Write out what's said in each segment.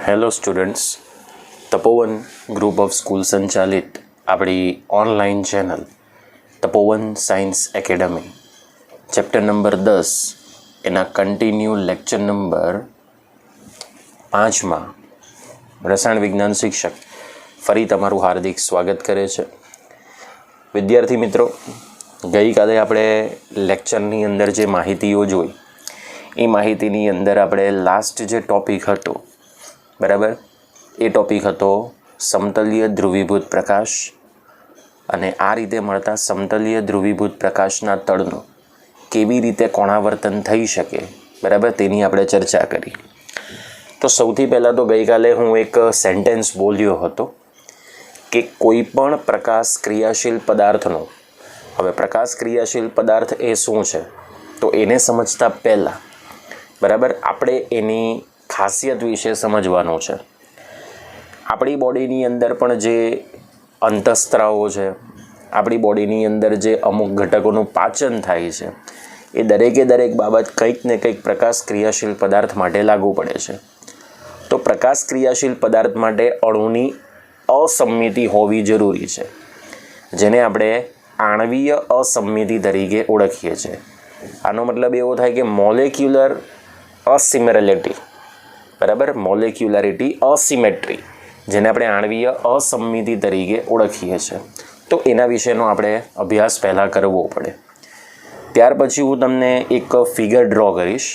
Hello students, Tapovan group of school સંચાલિત આપણી online channel તપોવન science academy chapter number 10 એના continue lecture number 5માં રસાયણ વિજ્ઞાન શિક્ષક ફરી તમારું હાર્દિક સ્વાગત કરે છે. વિદ્યાર્થી મિત્રો, ગઈકાલે આપણે લેક્ચરની અંદર જે માહિતીઓ જોઈ એ માહિતીની અંદર આપણે લાસ્ટ જે ટૉપિક હતો, બરાબર, એ ટૉપિક હતો સમતલીય ધ્રુવીભૂત પ્રકાશ અને આ રીતે મળતા સમતલીય ધ્રુવીભૂત પ્રકાશના તળનું કેવી રીતે કોણાવર્તન થઈ શકે, બરાબર, તેની આપણે ચર્ચા કરી. તો સૌથી પહેલાં તો ગઈકાલે હું એક સેન્ટેન્સ બોલ્યો હતો કે કોઈ પણ પ્રકાશ ક્રિયાશીલ પદાર્થનો, હવે પ્રકાશ ક્રિયાશીલ પદાર્થ એ શું છે તો એને સમજતા પહેલાં, બરાબર, આપણે એની ખાસિયત વિશે સમજવાનું છે. આપણી બોડીની અંદર પણ જે અંતઃસ્ત્રાવો છે, આપણી બોડીની અંદર જે અમુક ઘટકોનું પાચન થાય છે, એ દરેકે દરેક બાબત કંઈક ને કંઈક પ્રકાશ ક્રિયાશીલ પદાર્થ માટે લાગુ પડે છે. તો પ્રકાશ ક્રિયાશીલ પદાર્થ માટે અણુની અસમિતિ હોવી જરૂરી છે, જેને આપણે આણ્વીય અસમિતિ તરીકે ઓળખીએ છીએ. આનો મતલબ એવો થાય કે મોલેક્યુલર અસિમેરિલિટી, બરાબર, મોલેક્યુલારિટી અસિમેટ્રી, જેને આપણે આણ્વીય અસમિતિ તરીકે ઓળખીએ છીએ. તો એના વિશેનો આપણે અભ્યાસ પહેલાં કરવો પડે. ત્યાર પછી હું તમને એક ફિગર ડ્રો કરીશ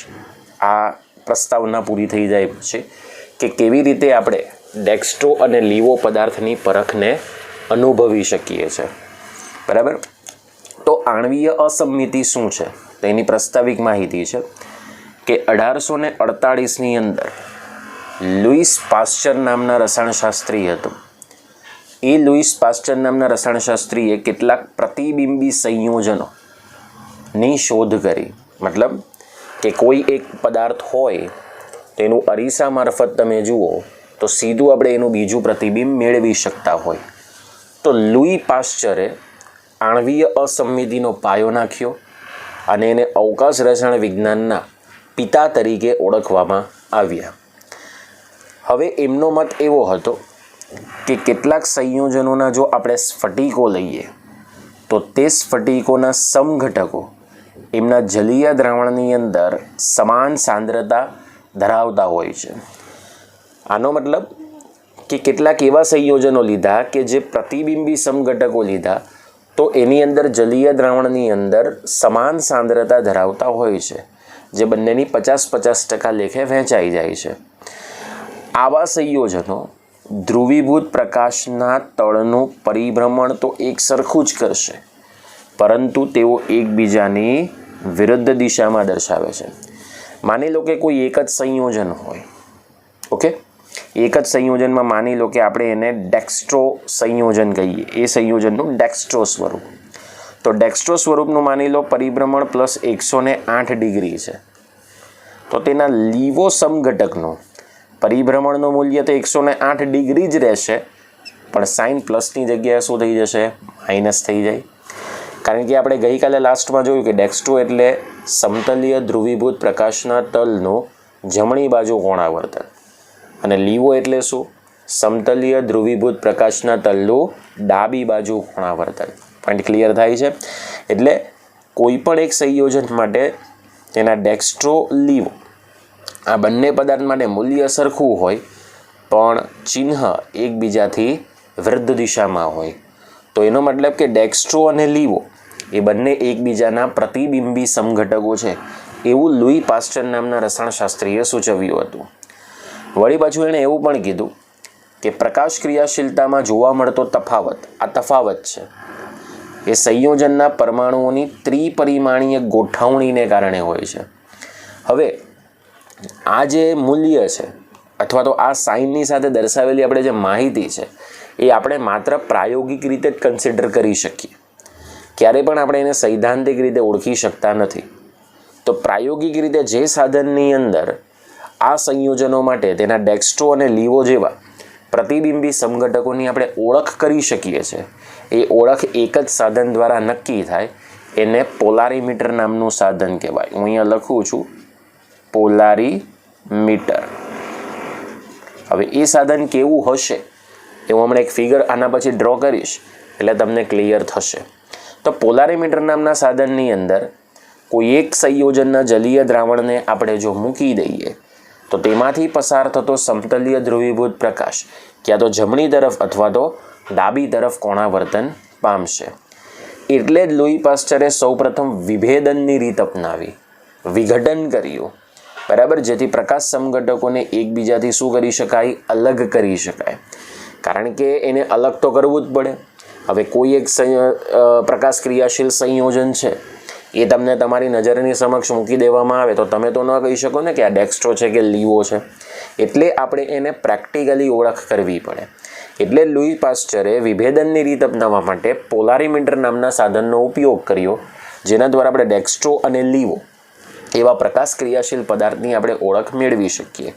આ પ્રસ્તાવના પૂરી થઈ જાય પછી, કે કેવી રીતે આપણે ડેક્સ્ટ્રો અને લીવો પદાર્થની પરખને અનુભવી શકીએ છીએ, બરાબર. તો આણ્વીય અસમિતિ શું છે તો એની પ્રસ્તાવિક માહિતી છે કે 1848ની અંદર લુઈસ પાસ્ચર નામના રસાયણશાસ્ત્રી હતો. એ લુઈસ પાસ્ચર નામના રસાયણશાસ્ત્રીએ કેટલાક પ્રતિબિંબી સંયોજનોની શોધ કરી. મતલબ કે કોઈ એક પદાર્થ હોય તેનું અરીસા મારફત તમે જુઓ તો સીધું આપણે એનું બીજું પ્રતિબિંબ મેળવી શકતા હોય. તો લુઈ પાસ્ચરે આણ્વીય અસમિતિનો પાયો નાખ્યો અને એને અવકાશ રસાયણ વિજ્ઞાનના પિતા તરીકે ઓળખવામાં આવ્યા. હવે એમનો મત એવો હતો કે કેટલાક સંયોજનોના જો આપણે સ્ફટિકો લઈએ તો તે સ્ફટિકોના સમઘટકો એમના જલીય દ્રાવણની અંદર સમાન સાંદ્રતા ધરાવતા હોય છે. આનો મતલબ કે કેટલાક એવા સંયોજનો લીધા કે જે પ્રતિબિંબી સમઘટકો લીધા તો એની અંદર જલીય દ્રાવણની અંદર સમાન સાંદ્રતા ધરાવતા હોય છે, જે બંનેની 50-50% લેખે વહેંચાઈ જાય છે. આવા સંયોજનો ધ્રુવીભૂત પ્રકાશના તળનું પરિભ્રમણ તો એક સરખું જ કરશે, પરંતુ તેઓ એકબીજાની વિરુદ્ધ દિશામાં દર્શાવે છે. માની લો કે કોઈ એક જ સંયોજન હોય, ઓકે, એક જ સંયોજનમાં માની લો કે આપણે એને ડેક્સ્ટ્રો સંયોજન કહીએ, એ સંયોજનનું ડેક્સ્ટ્રો સ્વરૂપ. તો ડેક્સ્ટ્રો સ્વરૂપનું માની લો પરિભ્રમણ પ્લસ 108 ડિગ્રી છે, તો તેના લીવો સમઘટકનું પરિભ્રમણનું મૂલ્ય તો 108 ડિગ્રી જ રહેશે, પણ સાઇન પ્લસની જગ્યાએ શું થઈ જશે, માઇનસ થઈ જાય. કારણ કે આપણે ગઈકાલે લાસ્ટમાં જોયું કે ડેક્સ્ટ્રો એટલે સમતલીય ધ્રુવીભૂત પ્રકાશના તલનું જમણી બાજુ કોણાવર્તન અને લીવો એટલે શું, સમતલીય ધ્રુવીભૂત પ્રકાશના તલનું ડાબી બાજુ કોણાવર્તન. પોઈન્ટ ક્લિયર થાય છે? એટલે કોઈ પણ એક સંયોજન માટે તેના ડેક્સ્ટ્રો લીવો આ બંને પદાર્થ માટે મૂલ્ય સરખું હોય પણ ચિહ્ન એકબીજાથી વિરુદ્ધ દિશામાં હોય. તો એનો મતલબ કે ડેક્સ્ટ્રો અને લીવો એ બંને એકબીજાના પ્રતિબિંબી સમઘટકો છે, એવું લુઈ પાસ્ચર નામના રસાયણશાસ્ત્રીએ સૂચવ્યું હતું. વળી પાછું એણે એવું પણ કીધું કે પ્રકાશ ક્રિયાશીલતામાં જોવા મળતો તફાવત, આ તફાવત છે એ સંયોજનના પરમાણુઓની ત્રિપરિમાણીય ગોઠવણીને કારણે હોય છે. હવે આ જે મૂલ્ય છે અથવા તો આ સાઇનની સાથે દર્શાવેલી આપણે જે માહિતી છે એ આપણે માત્ર પ્રાયોગિક રીતે જ કન્સિડર કરી શકીએ, ક્યારેય પણ આપણે એને સૈદ્ધાંતિક રીતે ઓળખી શકતા નથી. તો પ્રાયોગિક રીતે જે સાધનની અંદર આ સંયોજનો માટે તેના ડેક્સ્ટ્રો અને લીવો જેવા પ્રતિબિંબી સમઘટકોની આપણે ઓળખ કરી શકીએ છીએ, એ ઓળખ એક જ સાધન દ્વારા નક્કી થાય, એને પોલારીમીટર નામનું સાધન કહેવાય. હું અહીંયા લખું છું પોલારીમીટર. હવે એ સાધન કેવું હશે એ હું હમણાં એક ફિગર આના પછી ડ્રો કરીશ એટલે તમને ક્લિયર થશે. તો પોલારીમીટર નામના સાધનની અંદર કોઈ એક સંયોજનના જલીય દ્રાવણને આપણે જો મૂકી દઈએ તો તેમાંથી પસાર થતો સમતલીય ધ્રુવીભૂત પ્રકાશ ક્યાં તો જમણી તરફ અથવા તો ડાબી તરફ કોણાવર્તન પામશે. એટલે જ લૂઈ પાસ્ચરે સૌપ્રથમ વિભેદનની રીત અપનાવી, વિઘટન કર્યું, બરાબર, જેથી પ્રકાશ સમઘટકોને એકબીજાથી શું કરી શકાય, અલગ કરી શકાય. કારણ કે એને અલગ તો કરવું જ પડે. હવે કોઈ એક પ્રકાશ ક્રિયાશીલ સંયોજન છે એ તમને તમારી નજરની સમક્ષ મૂકી દેવામાં આવે તો તમે તો ન કહી શકો ને કે આ ડેક્સ્ટ્રો છે કે લીવો છે. એટલે આપણે એને પ્રેક્ટિકલી ઓળખ કરવી પડે. એટલે લૂઈ પાસ્ચરે વિભેદનની રીત અપનાવવા માટે પોલારીમીટર નામના સાધનનો ઉપયોગ કર્યો, જેના દ્વારા આપણે ડેક્સ્ટ્રો અને લીવો એવા પ્રકાશ ક્રિયાશીલ પદાર્થની આપણે ઓળખ મેળવી શકીએ.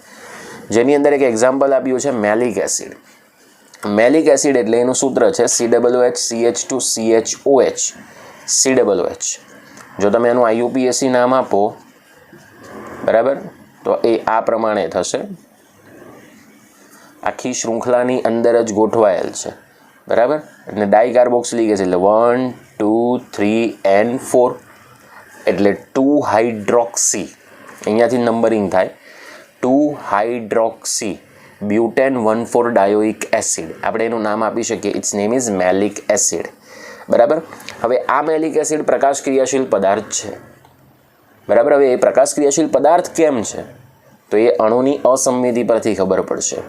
જેની અંદર એક એક્ઝામ્પલ આપ્યું છે મેલિક એસિડ. મેલિક એસિડ એટલે એનું સૂત્ર છે COOH, COOH. જો તમે એનું IUPAC નામ આપો, બરાબર, તો એ આ પ્રમાણે થશે. આખી શૃંખલાની અંદર જ ગોઠવાયેલ છે, બરાબર, અને ડાયકાર્બોક્સિલિક એસિડ એટલે 1 2 3 and 4 એટલે 2 હાઇડ્રોક્સી, અહીંયાથી નંબરિંગ થાય, 2 હાઇડ્રોક્સી બ્યુટેન 1,4 ડાયોઇક એસિડ. આપણે એનું નામ આપી શકીએ, ઇટ્સ નેમ ઇઝ મેલિક એસિડ, બરાબર. હવે આ મેલિક એસિડ પ્રકાશ ક્રિયાશીલ પદાર્થ છે, બરાબર. હવે એ પ્રકાશ ક્રિયાશીલ પદાર્થ કેમ છે તો એ અણુની અસંમિતિ પરથી ખબર પડશે.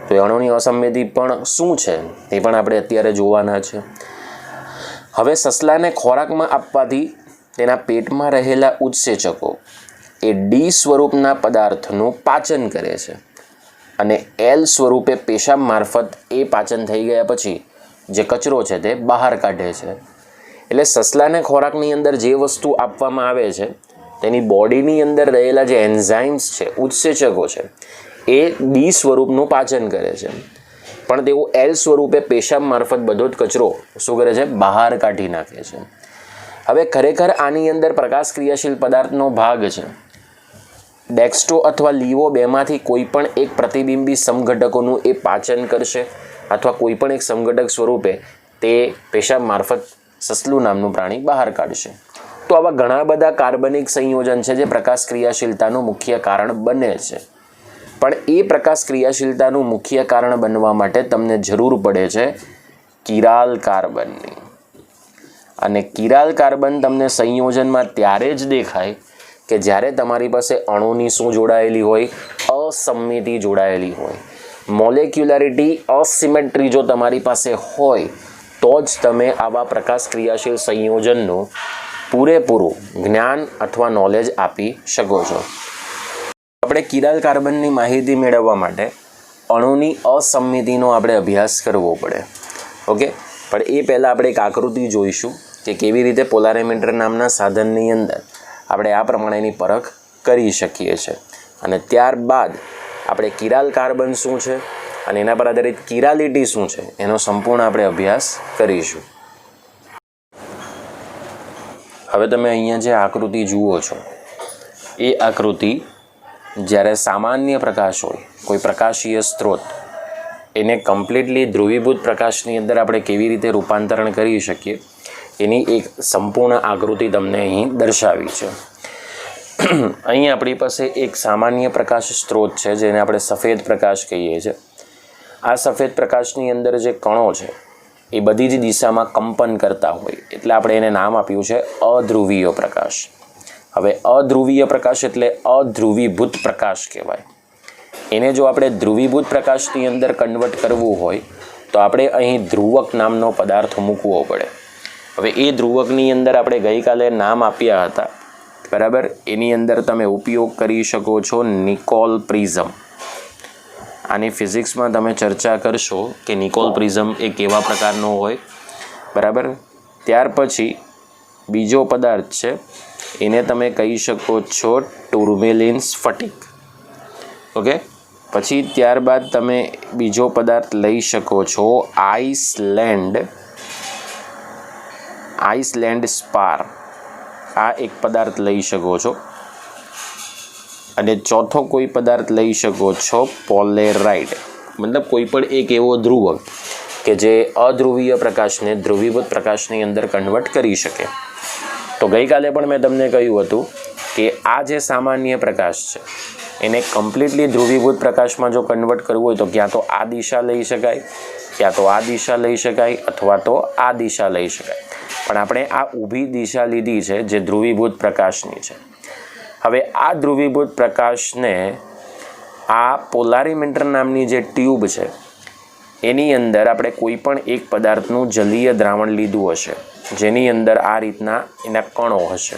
તો એ અણુની અસંમિતિ પણ શું છે એ પણ આપણે અત્યારે જોવાના છે. હવે સસલાને ખોરાકમાં આપવાથી તેના પેટમાં રહેલા ઉત્સેચકો એ ડી સ્વરૂપના પદાર્થનું પાચન કરે છે અને એલ સ્વરૂપે પેશાબ મારફત એ પાચન થઈ ગયા પછી જે કચરો છે તે બહાર કાઢે છે. એટલે સસલાને ખોરાકની અંદર જે વસ્તુ આપવામાં આવે છે તેની બોડીની અંદર રહેલા જે એન્ઝાઇમ્સ છે, ઉત્સેચકો છે, એ ડી સ્વરૂપનું પાચન કરે છે, પણ તેઓ એલ સ્વરૂપે પેશાબ મારફત બધો જ કચરો શું કરે છે, બહાર કાઢી નાખે છે. હવે ખરેખર આની અંદર પ્રકાશ ક્રિયાશીલ પદાર્થનો ભાગ છે. ડેક્સ્ટ્રો અથવા લીવો બેમાંથી કોઈ પણ એક પ્રતિબિંબી સમઘટકોનું એ પાચન કરશે અથવા કોઈ પણ એક સમઘટક સ્વરૂપે તે પેશાબ મારફત સસલું નામનું પ્રાણી બહાર કાઢશે. તો આવા ઘણા બધા કાર્બનિક સંયોજન છે જે પ્રકાશ ક્રિયાશીલતાનું મુખ્ય કારણ બને છે. પણ એ પ્રકાશ ક્રિયાશીલતાનું મુખ્ય કારણ બનવા માટે તમને જરૂર પડે છે કિરાલ કાર્બનની. અને કિરાલ કાર્બન તમને સંયોજનમાં ત્યારે જ દેખાય કે જ્યારે તમારી પાસે અણુની શું જોડાયેલી હોય, અસંમિતિ જોડાયેલી હોય. મોલેક્યુલારિટી, અસિમેટ્રી જો તમારી પાસે હોય તો જ તમે આવા પ્રકાશ ક્રિયાશીલ સંયોજનનું પૂરેપૂરું જ્ઞાન અથવા નોલેજ આપી શકો છો. આપણે કિરાલ કાર્બનની માહિતી મેળવવા માટે અણુની અસંમિતિનો આપણે અભ્યાસ કરવો પડે. ઓકે, પણ એ પહેલાં આપણે એક આકૃતિ જોઈશું કે કેવી રીતે પોલારીમીટર નામના સાધનની અંદર આપણે આ પ્રમાણેની પરખ કરી શકીએ છીએ. અને ત્યારબાદ આપણે કિરાલ કાર્બન શું છે અને એના પર આધારિત કિરાલિટી શું છે એનો સંપૂર્ણ આપણે અભ્યાસ કરીશું. હવે તમે અહીંયા જે આકૃતિ જુઓ છો એ આકૃતિ જ્યારે સામાન્ય પ્રકાશ હોય, કોઈ પ્રકાશીય સ્ત્રોત, એને કમ્પ્લીટલી ધ્રુવીભૂત પ્રકાશની અંદર આપણે કેવી રીતે રૂપાંતરણ કરી શકીએ એની એક સંપૂર્ણ આકૃતિ તમને અહીં દર્શાવી છે. અહીં આપણી પાસે એક સામાન્ય પ્રકાશ સ્ત્રોત છે જેને આપણે સફેદ પ્રકાશ કહીએ છીએ. આ સફેદ પ્રકાશની અંદર જે કણો છે એ બધી જ દિશામાં કંપન કરતા હોય એટલે આપણે એને નામ આપ્યું છે અધ્રુવીય પ્રકાશ. હવે અધ્રુવીય પ્રકાશ એટલે અધ્રુવીભૂત પ્રકાશ કહેવાય. એને જો આપણે ધ્રુવીભૂત પ્રકાશની અંદર કન્વર્ટ કરવું હોય તો આપણે અહીં ધ્રુવક નામનો પદાર્થ મૂકવો પડે. હવે એ ધ્રુવકની અંદર આપણે ગઈકાલે નામ આપ્યા હતા, બરાબર. એની અંદર તમે ઉપયોગ કરી શકો છો નિકોલ પ્રિઝમ. આની ફિઝિક્સમાં તમે ચર્ચા કરશો કે નિકોલ પ્રિઝમ એ કેવા પ્રકારનો હોય, બરાબર. ત્યાર પછી બીજો પદાર્થ છે એને તમે કહી શકો છો ટુર્મેલિન સ્ફટિક. ઓકે, પછી ત્યારબાદ તમે બીજો પદાર્થ લઈ શકો છો આઇસલેન્ડ સ્પાર. આ એક પદાર્થ લઈ શકો છો. અને ચોથો કોઈ પદાર્થ લઈ શકો છો પોલેરાઇડ, મતલબ કોઈ પણ એક એવો ધ્રુવક કે જે અધ્રુવીય પ્રકાશને ધ્રુવીભૂત પ્રકાશની અંદર કન્વર્ટ કરી શકે. તો ગઈકાલે પણ મેં તમને કહ્યું હતું કે આ જે સામાન્ય પ્રકાશ છે એને કમ્પ્લીટલી ધ્રુવીભૂત પ્રકાશમાં જો કન્વર્ટ કરવું હોય તો ક્યાં તો આ દિશા લઈ શકાય, ક્યાં તો આ દિશા લઈ શકાય, અથવા તો આ દિશા લઈ શકાય. પણ આપણે આ ઊભી દિશા લીધી છે જે ધ્રુવીભૂત પ્રકાશની છે. હવે આ ધ્રુવીભૂત પ્રકાશને આ પોલારીમીટર નામની જે ટ્યુબ છે એની અંદર આપણે કોઈ પણ એક પદાર્થનું જલીય દ્રાવણ લીધું હશે જેની અંદર આ રીતના એના કણો હશે.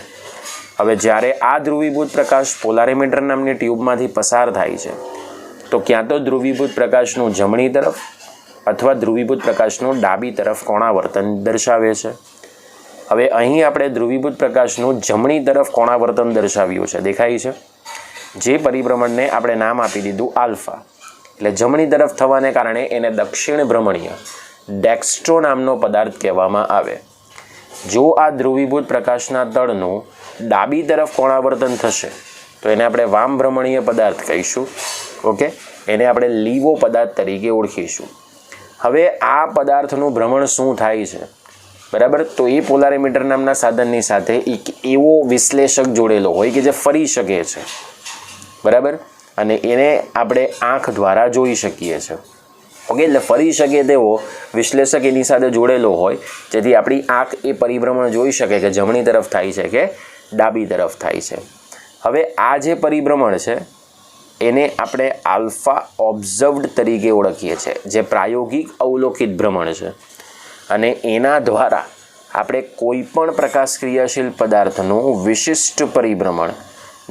હવે જ્યારે આ ધ્રુવીભૂત પ્રકાશ પોલારીમીટર નામની ટ્યુબમાંથી પસાર થાય છે તો ક્યાં તો ધ્રુવીભૂત પ્રકાશનું જમણી તરફ અથવા ધ્રુવીભૂત પ્રકાશનું ડાબી તરફ કોણાવર્તન દર્શાવે છે. હવે અહીં આપણે ધ્રુવીભૂત પ્રકાશનું જમણી તરફ કોણાવર્તન દર્શાવ્યું છે, દેખાય છે. જે પરિભ્રમણને આપણે નામ આપી દીધું આલ્ફા, એટલે જમણી તરફ થવાને કારણે એને દક્ષિણ ભ્રમણીય ડેક્સ્ટ્રો નામનો પદાર્થ કહેવામાં આવે. જો આ ધ્રુવીભૂત પ્રકાશના તળનું ડાબી તરફ કોણાવર્તન થશે તો એને આપણે વામ ભ્રમણીય પદાર્થ કહીશું. ઓકે, એને આપણે લીવો પદાર્થ તરીકે ઓળખીશું. હવે આ પદાર્થનું ભ્રમણ શું થાય છે, બરાબર? તો એ પોલારીમીટર નામના સાધનની સાથે એક એવો વિશ્લેષક જોડેલો હોય કે જે ફરી શકે છે, બરાબર? અને એને આપણે આંખ દ્વારા જોઈ શકીએ છીએ. ઓકે, એટલે ફરી શકે તેવો વિશ્લેષક એની સાથે જોડેલો હોય જેથી આપણી આંખ એ પરિભ્રમણ જોઈ શકે કે જમણી તરફ થાય છે કે ડાબી તરફ થાય છે. હવે આ જે પરિભ્રમણ છે એને આપણે આલ્ફા ઓબ્ઝર્વડ તરીકે ઓળખીએ છીએ, જે પ્રાયોગિક અવલોકિત ભ્રમણ છે. અને એના દ્વારા આપણે કોઈ પણ પ્રકાશ ક્રિયાશીલ પદાર્થનું વિશિષ્ટ પરિભ્રમણ,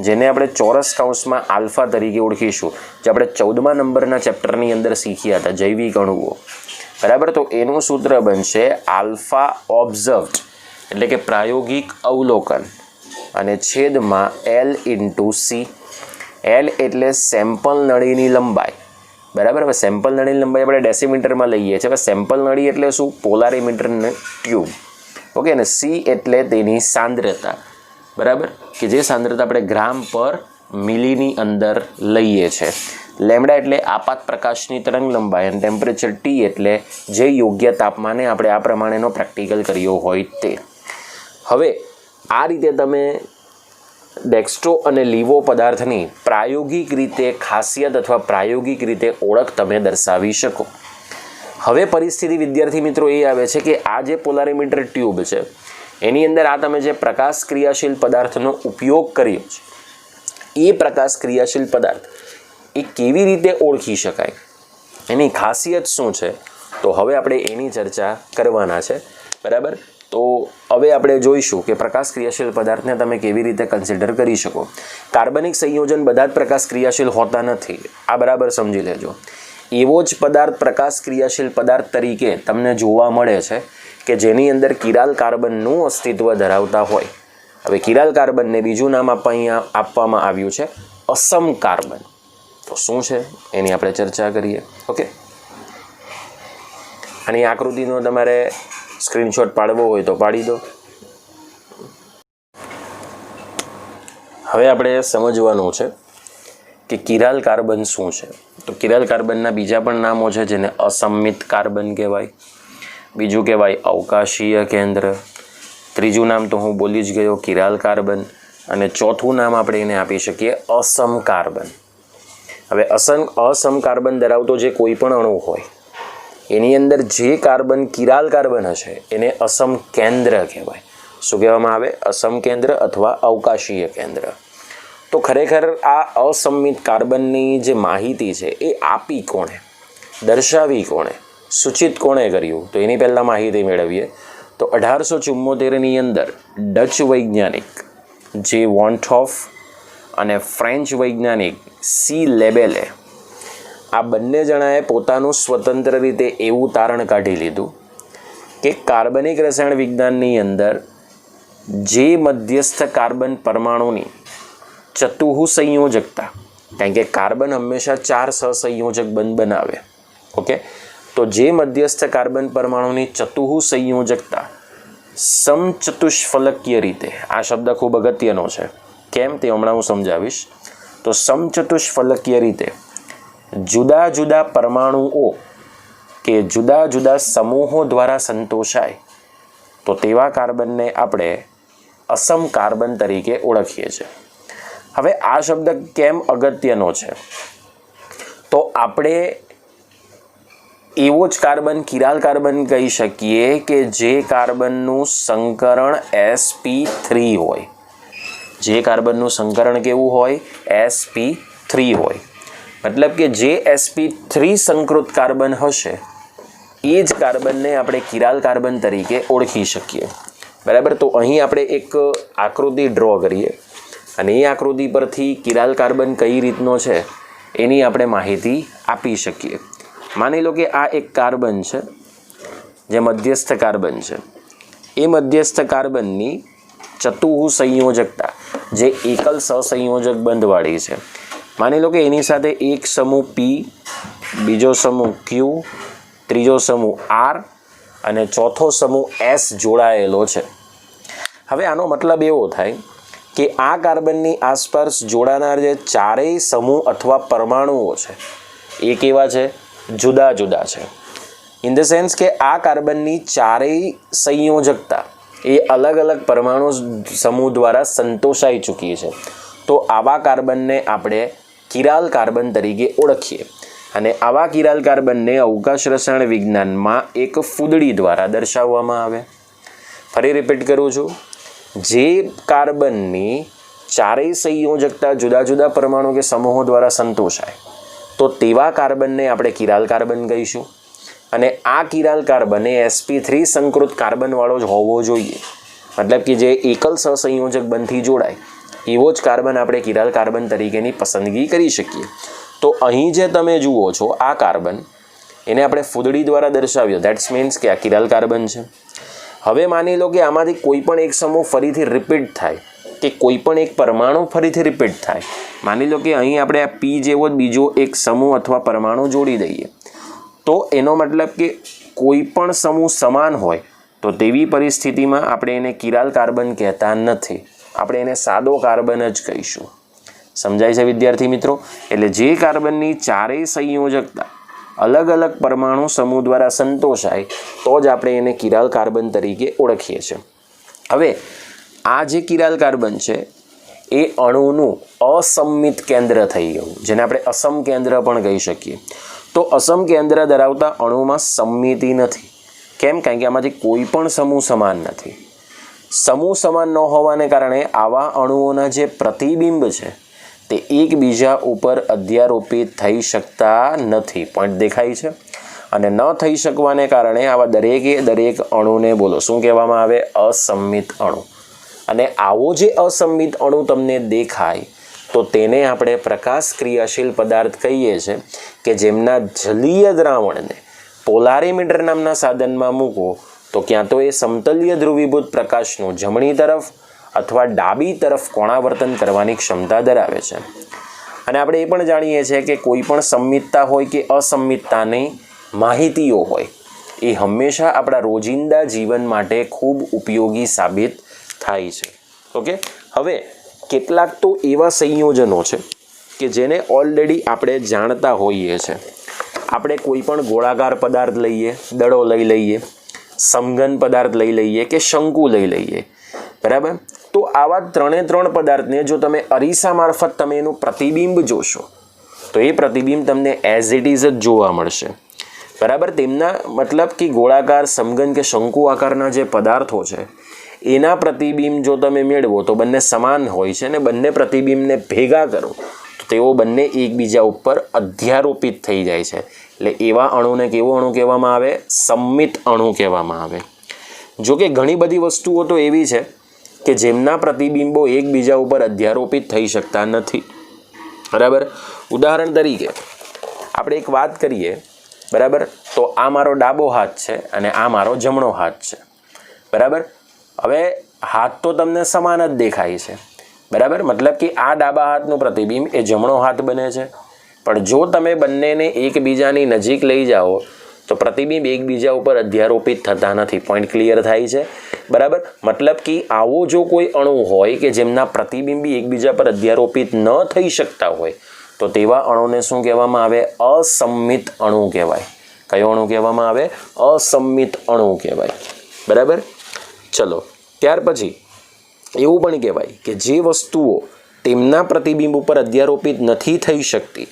જેને આપણે ચોરસ કૌંસમાં આલ્ફા તરીકે ઓળખીશું, જે આપણે 14મા નંબરના ચેપ્ટરની અંદર શીખ્યા હતા, જૈવિક અણુઓ, બરાબર? તો એનું સૂત્ર બનશે આલ્ફા ઓબ્ઝર્વડ, એટલે કે પ્રાયોગિક અવલોકન, અને છેદમાં L/C. L એટલે સેમ્પલ નળીની લંબાઈ, બરાબર? હવે સેમ્પલ નળીની લંબાઈ આપણે ડેસીમીટરમાં લઈએ છીએ. હવે સેમ્પલ નળી એટલે શું? પોલારીમીટરની ટ્યુબ. ઓકે, અને C એટલે તેની સાંદ્રતા, બરાબર? કે જે સાંદ્રતા આપણે ગ્રામ પર મિલીની અંદર લઈએ છીએ. લેમ્ડા એટલે આપાત પ્રકાશની તરંગ લંબાઈ, અને ટેમ્પરેચર T એટલે જે યોગ્ય તાપમાને આપણે આ પ્રમાણેનો પ્રેક્ટિકલ કર્યો હોય તે. હવે આ રીતે તમે ડેક્સ્ટ્રો અને લીવો પદાર્થની પ્રાયોગિક રીતે ખાસિયત અથવા પ્રાયોગિક રીતે ઓળખ તમે દર્શાવી શકો. હવે પરિસ્થિતિ વિદ્યાર્થી મિત્રો એ આવે છે કે આ જે પોલારીમીટર ટ્યુબ છે એની અંદર આ તમે જે પ્રકાશ ક્રિયાશીલ પદાર્થનો ઉપયોગ કર્યો છે એ પ્રકાશ ક્રિયાશીલ પદાર્થ એ કેવી રીતે ઓળખી શકાય, એની ખાસિયત શું છે, તો હવે આપણે એની ચર્ચા કરવાના છે, બરાબર? તો હવે આપણે જોઈશું કે પ્રકાશ ક્રિયાશીલ પદાર્થને તમે કેવી રીતે કન્સિડર કરી શકો. કાર્બનિક સંયોજન બધા જ પ્રકાશ ક્રિયાશીલ હોતા નથી, આ બરાબર સમજી લેજો. એવો જ પદાર્થ પ્રકાશ ક્રિયાશીલ પદાર્થ તરીકે તમને જોવા મળે છે કે જેની અંદર કિરાલ કાર્બનનું અસ્તિત્વ ધરાવતા હોય. હવે કિરાલ કાર્બનને બીજું નામ અહીંયા આપવામાં આવ્યું છે અસમ કાર્બન. તો શું છે એની આપણે ચર્ચા કરીએ. ઓકે, આની આકૃતિનો તમારે સ્ક્રીનશોટ પાડવો હોય તો પાડી દો. હવે આપણે સમજવાનું છે કે કિરાલ કાર્બન શું છે. તો કિરાલ કાર્બનના બીજા પણ નામો છે, જેને અસમિત કાર્બન કહેવાય, બીજું કહેવાય અવકાશીય કેન્દ્ર, ત્રીજું નામ તો હું બોલી જ ગયો કિરાલ કાર્બન, અને ચોથું નામ આપણે એને આપી શકીએ અસમ કાર્બન. હવે અસમ કાર્બન ધરાવતો જે કોઈ પણ અણુ હોય એની અંદર જે કાર્બન કિરાલ કાર્બન હશે એને અસમ કેન્દ્ર કહેવાય. શું કહેવામાં આવે? અસમ કેન્દ્ર અથવા અવકાશીય કેન્દ્ર. તો ખરેખર આ અસમિત કાર્બનની જે માહિતી છે એ આપી કોણે, દર્શાવી કોણે, સૂચિત કોણે કર્યું? તો એની પહેલાં માહિતી મેળવીએ. તો 1874ની અંદર ડચ વૈજ્ઞાનિક જે વોન્ટહોફ અને ફ્રેન્ચ વૈજ્ઞાનિક સી લેબેલે આ બંને જણાએ પોતાનું સ્વતંત્ર રીતે એવું તારણ કાઢી લીધું કે કાર્બનિક રસાયણ વિજ્ઞાનની અંદર જે મધ્યસ્થ કાર્બન પરમાણુની ચતુઃ સંયોજકતા, કારણ કે કાર્બન હંમેશા 4 સહસંયોજક બંધ બનાવે. ઓકે, તો જે મધ્યસ્થ કાર્બન પરમાણુની ચતુઃ સંયોજકતા સમચતુષ્ફલકીય રીતે, આ શબ્દ ખૂબ અગત્યનો છે, કેમ તે હમણાં હું સમજાવીશ, તો સમચતુષ્ફલકીય રીતે જુદા જુદા પરમાણુઓ કે જુદા જુદા સમૂહો દ્વારા સંતોષાય તો તેવા કાર્બનને આપણે અસમ કાર્બન તરીકે ઓળખીએ છીએ. હવે આ શબ્દ કેમ અગત્યનો છે? તો આપણે એવો જ કાર્બન કિરાલ કાર્બન કહી શકીએ કે જે કાર્બનનું સંકરણ sp3 હોય. જે કાર્બનનું સંકરણ કેવું હોય? sp3 હોય. મતલબ કે જે sp3 સંકૃત કાર્બન હશે એ જ કાર્બનને આપણે કિરાલ કાર્બન તરીકે ઓળખી શકીએ. બરાબર. તો અહીં આપણે એક આકૃતિ ડ્રો કરીએ અને એ આકૃતિ પરથી કિરાલ કાર્બન કઈ રીતનો છે એની આપણે માહિતી આપી શકીએ. માની લો કે આ એક કાર્બન છે જે મધ્યસ્થ કાર્બન છે. એ મધ્યસ્થ કાર્બનની ચતુઃ સંયોજકતા જે એકલ સહસંયોજક બંધવાળી છે. માની લો કે એની સાથે એક સમૂહ P, બીજો સમૂહ Q, ત્રીજો સમૂહ R અને ચોથો સમૂહ S જોડાયેલો છે. હવે આનો મતલબ એવો થાય કે આ કાર્બનની આસપાસ જોડાનાર જે ચારેય સમૂહ અથવા પરમાણુઓ છે એ કેવા છે? જુદા જુદા છે. ઇન ધ સેન્સ કે આ કાર્બનની ચારેય સંયોજકતા એ અલગ અલગ પરમાણુ સમૂહ દ્વારા સંતોષાઈ ચૂકી છે. તો આવા કાર્બનને આપણે કિરાલ કાર્બન તરીકે ઓળખીએ અને આવા કિરાલ કાર્બનને અવકાશ રસાયણ વિજ્ઞાનમાં એક ફૂદડી દ્વારા દર્શાવવામાં આવે. ફરી રિપીટ કરું છું. જે કાર્બનની ચારેય સંયોજકતા જુદા જુદા પરમાણુ કે સમૂહો દ્વારા સંતોષાય તો તેવા કાર્બનને આપણે કિરાલ કાર્બન કહીશું. અને આ કિરાલ કાર્બન એ sp3 સંકૃત કાર્બનવાળો જ હોવો જોઈએ. મતલબ કે જે એકલ સહસંયોજક બંધથી જોડાય એવો જ કાર્બન આપણે કિરાલ કાર્બન તરીકેની પસંદગી કરી શકીએ. તો અહીં જે તમે જુઓ છો આ કાર્બન એને આપણે ફૂદડી દ્વારા દર્શાવ્યો. દેટ્સ મીન્સ કે આ કિરાલ કાર્બન છે. હવે માની લો કે આમાંથી કોઈ પણ એક સમૂહ ફરીથી રિપીટ થાય કે કોઈ પણ એક પરમાણુ ફરીથી રિપીટ થાય. માની લો કે અહીં આપણે આ P જેવો જ બીજો એક સમૂહ અથવા પરમાણુ જોડી દઈએ તો એનો મતલબ કે કોઈ પણ સમૂહ સમાન હોય તો તેવી પરિસ્થિતિમાં આપણે એને કિરાલ કાર્બન કહેતા નથી. આપણે એને સાદો કાર્બન જ કહીશું. સમજાય છે વિદ્યાર્થી મિત્રો? એટલે જે કાર્બનની ચારેય સંયોજકતા અલગ અલગ પરમાણુ સમૂહ દ્વારા સંતોષાય તો જ આપણે એને કિરાલ કાર્બન તરીકે ઓળખીએ છીએ. હવે આ જે કિરાલ કાર્બન છે એ અણુનું અસંમિત કેન્દ્ર થઈ ગયું, જેને આપણે અસમ કેન્દ્ર પણ કહી શકીએ. તો અસમ કેન્દ્ર ધરાવતા અણુમાં સમમિતિ નથી. કેમ? કારણ કે આમાંથી કોઈ પણ સમૂહ સમાન નથી. સમૂહ સમાન ન હોવાને કારણે આવા અણુઓના જે પ્રતિબિંબ છે તે એકબીજા ઉપર અધ્યારોપિત થઈ શકતા નથી. પોઈન્ટ દેખાય છે? અને ન થઈ શકવાને કારણે આવા દરેકે દરેક અણુને બોલો શું કહેવામાં આવે? અસંમિત અણુ. અને આવો જે અસંમિત અણુ તમને દેખાય તો તેને આપણે પ્રકાશ ક્રિયાશીલ પદાર્થ કહીએ છીએ કે જેમના જલીય દ્રાવણને પોલારીમીટર નામના સાધનમાં મૂકો તો ક્યાં તો એ સમતલીય ધ્રુવીભૂત પ્રકાશનું જમણી તરફ અથવા ડાબી તરફ કોણાવર્તન કરવાની ક્ષમતા ધરાવે છે. અને આપણે એ પણ જાણીએ છીએ કે કોઈ પણ સંમિતતા હોય કે અસંમિતતાની માહિતીઓ હોય એ હંમેશા આપણા રોજિંદા જીવન માટે ખૂબ ઉપયોગી સાબિત થાય છે. ઓકે. હવે કેટલાક તો એવા સંયોજનો છે કે જેને ઓલરેડી આપણે જાણતા હોઈએ છીએ. આપણે કોઈ પણ ગોળાકાર પદાર્થ લઈએ, દડો લઈ લઈએ, સમઘન પદાર્થ લઈ લઈએ કે શંકુ લઈ લઈએ. બરાબર? તો આવા ત્રણ પદાર્થને જો તમે અરીસા મારફત તમે એનું પ્રતિબિંબ જોશો તો એ પ્રતિબિંબ તમને એઝ ઇટ ઇઝ જ જોવા મળશે. બરાબર? તેમના મતલબ કે ગોળાકાર, સમઘન કે શંકુ આકારના જે પદાર્થો છે એના પ્રતિબિંબ જો તમે મેળવો તો બંને સમાન હોય છે અને બંને પ્રતિબિંબને ભેગા કરો તો તેઓ બંને એકબીજા ઉપર અધ્યારોપિત થઈ જાય છે. એટલે એવા અણુને કેવો અણુ કહેવામાં આવે? સંમિત અણુ કહેવામાં આવે. જો કે ઘણી બધી વસ્તુઓ તો એવી છે કે જેમના પ્રતિબિંબો એકબીજા ઉપર અધ્યારોપિત થઈ શકતા નથી. બરાબર? ઉદાહરણ તરીકે આપણે એક વાત કરીએ. બરાબર? તો આ મારો ડાબો હાથ છે અને આ મારો જમણો હાથ છે. બરાબર? હવે હાથ તો તમને સમાન જ દેખાય છે. બરાબર? મતલબ કે આ ડાબા હાથનું પ્રતિબિંબ એ જમણો હાથ બને છે. પણ જો તમે બંનેને એકબીજાની નજીક લઈ જાઓ તો પ્રતિબિંબ એકબીજા ઉપર અધ્યારોપિત થતા નથી. પોઈન્ટ ક્લિયર થાય છે, બરાબર? મતલબ કે આવો જો કોઈ અણુ હોય કે જેમના પ્રતિબિંબી એકબીજા પર અધ્યારોપિત ન થઈ શકતા હોય તો તેવા અણુને શું કહેવામાં આવે? અસંમિત અણુ કહેવાય. કયો અણુ કહેવામાં આવે? અસંમિત અણુ કહેવાય, બરાબર? ચલો, ત્યાર પછી એવું પણ કહેવાય કે જે વસ્તુઓ તેમના પ્રતિબિંબ ઉપર અધ્યારોપિત નથી થઈ શકતી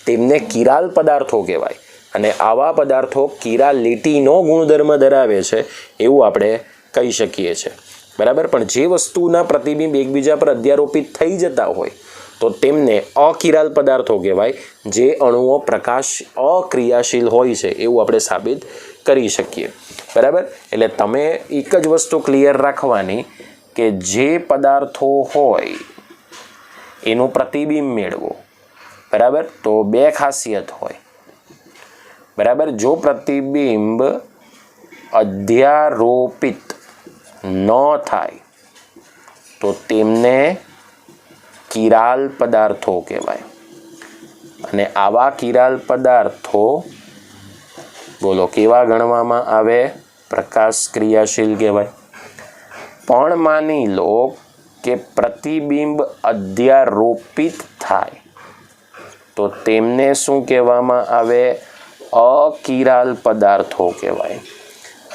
તેમને કિરાલ પદાર્થો કહેવાય. અને આવા પદાર્થો કિરાલિટીનો ગુણધર્મ ધરાવે છે એવું આપણે કહી શકીએ છીએ, બરાબર? પણ જે વસ્તુના પ્રતિબિંબ એકબીજા પર અધ્યારોપિત થઈ જતા હોય તો તેમને અકિરાલ પદાર્થો કહેવાય. જે અણુઓ પ્રકાશ અક્રિયાશીલ હોય છે એવું આપણે સાબિત કરી શકીએ, બરાબર? એટલે તમે એક જ વસ્તુ ક્લિયર રાખવાની કે જે પદાર્થો હોય એનું પ્રતિબિંબ મેળવો, બરાબર? તો બે ખાસિયત હોય, બરાબર? જો પ્રતિબિંબ અધ્યારોપિત ન થાય તો તેમને કિરાલ પદાર્થો કહેવાય. અને આવા કિરાલ પદાર્થો બોલો કેવા ગણવામાં આવે? પ્રકાશ ક્રિયાશીલ કહેવાય. પણ માની લો કે પ્રતિબિંબ અધ્યારોપિત થાય તો તેમને શું કહેવામાં આવે? અકિરાલ પદાર્થો કહેવાય.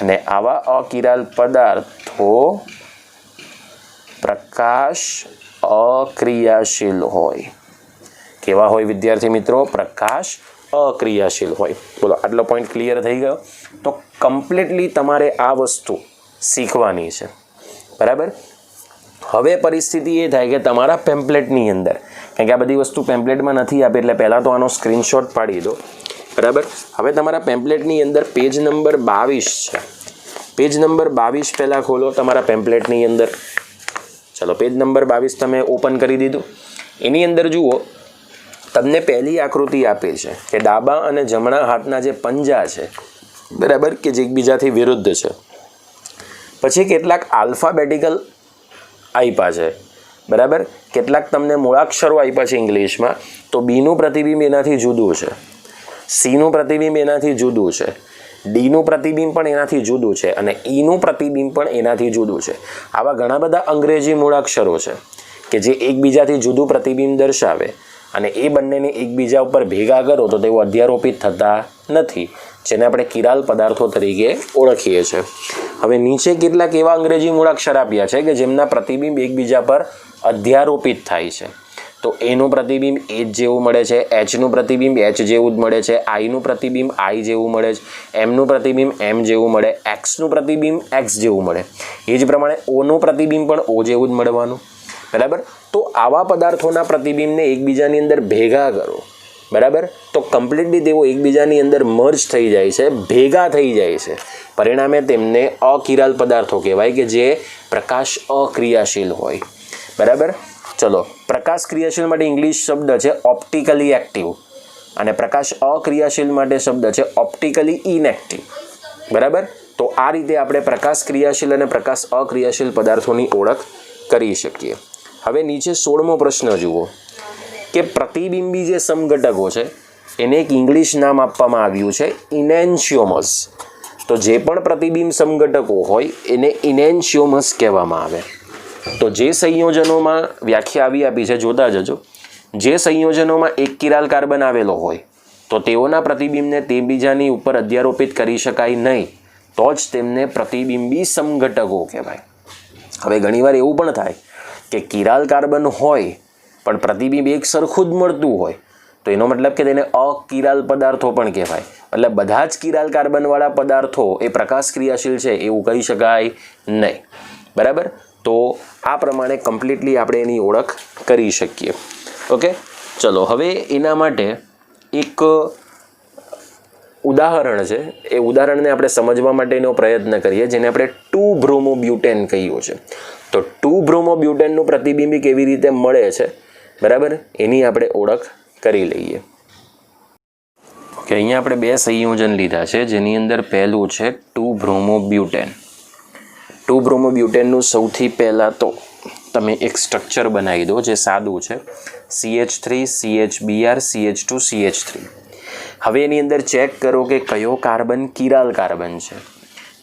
અને આવા અકિરાલ પદાર્થો પ્રકાશ અક્રિયાશીલ હોય. કેવા હોય વિદ્યાર્થી મિત્રો? પ્રકાશ અક્રિયાશીલ હોય. બોલો, આટલો પોઈન્ટ ક્લિયર થઈ ગયો? તો કમ્પ્લીટલી તમારે આ વસ્તુ શીખવાની છે, બરાબર? હવે પરિસ્થિતિ એ થાય કે તમારા પેમ્પલેટની અંદર, કારણ કે આ બધી વસ્તુ પેમ્પલેટમાં નથી આપી એટલે પહેલાં તો આનો સ્ક્રીનશોટ પાડી દો, બરાબર? હવે તમારા પેમ્પલેટની અંદર પેજ નંબર 22 છે. પેજ નંબર 22 પહેલાં ખોલો તમારા પેમ્પલેટની અંદર. ચલો, પેજ નંબર 22 તમે ઓપન કરી દીધું. એની અંદર જુઓ, તમને પહેલી આકૃતિ આપી છે કે ડાબા અને જમણા હાથના જે પંજા છે, બરાબર, કે જે એકબીજાથી વિરુદ્ધ છે. પછી કેટલાક આલ્ફાબેટિકલ આપ્યા છે, બરાબર? કેટલાક તમને મૂળાક્ષરો આપ્યા છે ઇંગ્લિશમાં. તો બીનું પ્રતિબિંબ એનાથી જુદું છે, સીનું પ્રતિબિંબ એનાથી જુદું છે, ડીનું પ્રતિબિંબ પણ એનાથી જુદું છે અને ઈનું પ્રતિબિંબ પણ એનાથી જુદું છે. આવા ઘણા બધા અંગ્રેજી મૂળાક્ષરો છે કે જે એકબીજાથી જુદું પ્રતિબિંબ દર્શાવે અને એ બંનેને એકબીજા ઉપર ભેગા કરો તો તેઓ અધ્યારોપિત થતા નથી, જેને આપણે કિરાલ પદાર્થો તરીકે ઓળખીએ છીએ. હવે નીચે કેટલાક એવા અંગ્રેજી મૂળાક્ષર આપ્યા છે કે જેમના પ્રતિબિંબ એકબીજા પર અધ્યારોપિત થાય છે. તો એનું પ્રતિબિંબ એચ જેવું મળે છે, એચનું પ્રતિબિંબ એચ જેવું જ મળે છે, આઈનું પ્રતિબિંબ આઈ જેવું મળે છે, એમનું પ્રતિબિંબ એમ જેવું મળે, એક્સનું પ્રતિબિંબ એક્સ જેવું મળે. એ જ પ્રમાણે ઓનું પ્રતિબિંબ પણ ઓ જેવું જ મળવાનું, બરાબર? તો આવા પદાર્થોના પ્રતિબિંબને એકબીજાની અંદર ભેગા કરો, બરાબર? તો કમ્પ્લીટલી તેઓ એકબીજાની અંદર મર્જ થઈ જાય છે, ભેગા થઈ જાય છે. પરિણામે તેમને અકિરાલ પદાર્થો કહેવાય કે જે પ્રકાશ અક્રિયાશીલ હોય, બરાબર? ચલો, પ્રકાશ ક્રિયાશીલ માટે ઇંગ્લિશ શબ્દ છે ઓપ્ટિકલી એક્ટિવ અને પ્રકાશ અક્રિયાશીલ માટે શબ્દ છે ઓપ્ટિકલી ઇનએક્ટિવ, બરાબર? તો આ રીતે આપણે પ્રકાશ ક્રિયાશીલ અને પ્રકાશ અક્રિયાશીલ પદાર્થોની ઓળખ કરી શકીએ. હવે નીચે 16મો પ્રશ્ન જુઓ કે પ્રતિબિંબી જે સમઘટકો છે એને એક ઇંગ્લિશ નામ આપવામાં આવ્યું છે ઇનેન્શિયોમસ. તો જે પણ પ્રતિબિંબ સમઘટકો હોય એને ઇનેન્શિયોમસ કહેવામાં આવે. તો જે સંયોજનોમાં વ્યાખ્યા આપી છે જોતા જજો. જે સંયોજનોમાં એક કિરાલ કાર્બન આવેલો હોય તો તેઓના પ્રતિબિંબને તે બીજાની ઉપર અધ્યારોપિત કરી શકાય નહીં, તો જ તેમને પ્રતિબિંબી સમઘટકો કહેવાય. હવે ઘણીવાર એવું પણ થાય કે કિરાલ કાર્બન હોય પણ પ્રતિબિંબ એક સરખું જ મળતું હોય તો એનો મતલબ કે તેને અકિરાલ પદાર્થો પણ કહેવાય. એટલે બધા જ કિરાલ કાર્બનવાળા પદાર્થો એ પ્રકાશ ક્રિયાશીલ છે એવું કહી શકાય નહીં, બરાબર? તો આ પ્રમાણે કમ્પ્લીટલી આપણે એની ઓળખ કરી શકીએ. ઓકે, ચલો હવે એના માટે એક ઉદાહરણ છે, એ ઉદાહરણને આપણે સમજવા માટેનો પ્રયત્ન કરીએ, જેને આપણે 2-બ્રોમોબ્યુટેન કહ્યું છે. તો 2-બ્રોમોબ્યુટેનનું પ્રતિબિંબી કેવી રીતે મળે છે, બરાબર, એની આપણે ઓળખ કરી લઈએ. ઓકે, અહીંયા આપણે બે સંયોજન લીધા છે, જેની અંદર પહેલું છે 2-બ્રોમોબ્યુટેન. 2-બ્રોમોબ્યુટેનનું સૌથી પહેલાં તો તમે એક સ્ટ્રક્ચર બનાવી દો જે સાદું છે, CH3 CHBr CH2 CH3. હવે એની અંદર ચેક કરો કે કયો કાર્બન કિરાલ કાર્બન છે.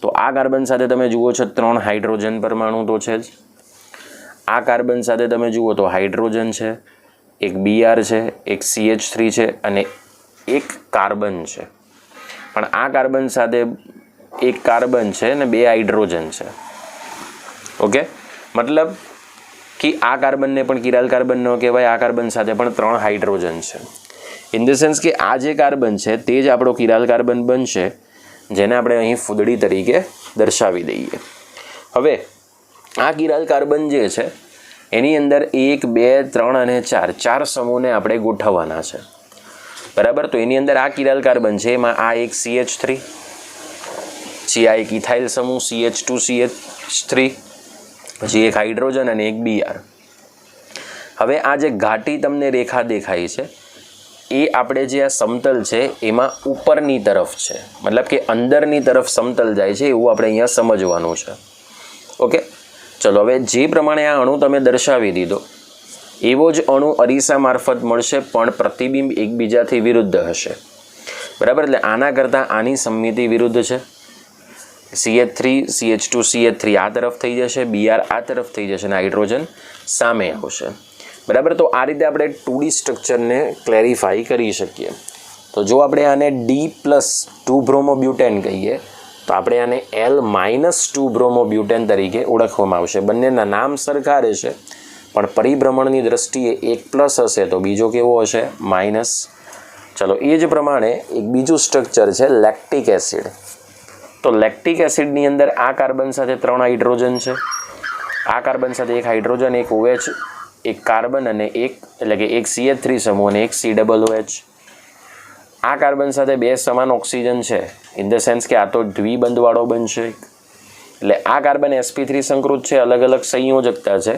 તો આ કાર્બન સાથે તમે જુઓ છો 3 હાઇડ્રોજન પરમાણુ તો છે જ. આ કાર્બન સાથે તમે જુઓ તો હાઇડ્રોજન છે, એક Br છે, એક CH3 છે અને એક કાર્બન છે. પણ આ કાર્બન સાથે એક કાર્બન છે અને 2 હાઇડ્રોજન છે. ઓકે, મતલબ કે આ કાર્બનને પણ કિરાલ કાર્બન ન કહેવાય, આ કાર્બન સાથે પણ 3 હાઇડ્રોજન છે. ઇન ધ સેન્સ કે આ જે કાર્બન છે તે જ આપણો કિરાલ કાર્બન બનશે, જેને આપણે અહીં ફૂદડી તરીકે દર્શાવી દઈએ. હવે આ કિરાલ કાર્બન જે છે એની અંદર 1, 2, 3 અને 4 સમૂહને આપણે ગોઠવવાના છે. બરાબર, તો એની અંદર આ કિરાલ કાર્બન છે, એમાં આ એક CH3, પછી આ એક ઇથાઇલ સમૂહ CH2CH3, પછી એક હાઇડ્રોજન અને એક Br. હવે આ જે ઘાટી તમને રેખા દેખાય છે એ આપણે જે આ સમતલ છે એમાં ઉપરની તરફ છે, મતલબ કે અંદરની તરફ સમતલ જાય છે એવું આપણે અહીંયા સમજવાનું છે. ઓકે, ચલો હવે જે પ્રમાણે આ અણુ તમે દર્શાવી દીધો એવો જ અણુ અરીસા મારફત મળશે, પણ પ્રતિબિંબ એકબીજાથી વિરુદ્ધ હશે. બરાબર, એટલે આના કરતાં આની સમમિતિ વિરુદ્ધ છે. CH3 CH2 CH3 આ તરફ થઈ જશે, Br આ તરફ થઈ જશે અને હાઇડ્રોજન સામે આવશે. બરાબર, તો આ રીતે આપણે 2D સ્ટ્રક્ચરને ક્લેરિફાઈ કરી શકીએ. તો જો આપણે આને D+2 બ્રોમોબ્યુટેન કહીએ તો આપણે આને L-2 બ્રોમોબ્યુટેન તરીકે ઓળખવામાં આવશે. બંનેના નામ સરખા રહેશે, પણ પરિભ્રમણની દ્રષ્ટિએ એક પ્લસ હશે તો બીજો કેવો હશે? માઇનસ. ચલો, એ જ પ્રમાણે એક બીજું સ્ટ્રક્ચર છે લેક્ટિક એસિડ. તો લેક્ટિક એસિડની અંદર આ કાર્બન સાથે 3 હાઇડ્રોજન છે, આ કાર્બન સાથે એક હાઇડ્રોજન, એક OH, એક કાર્બન અને એક એટલે કે એક CH3 સમૂહ અને એક COOH. આ કાર્બન સાથે 2 સમાન ઓક્સિજન છે, ઇન ધ સેન્સ કે આ તો દ્વિબંધવાળો બનશે. એટલે આ કાર્બન sp3 સંકૃત છે, અલગ અલગ સંયોજકતા છે,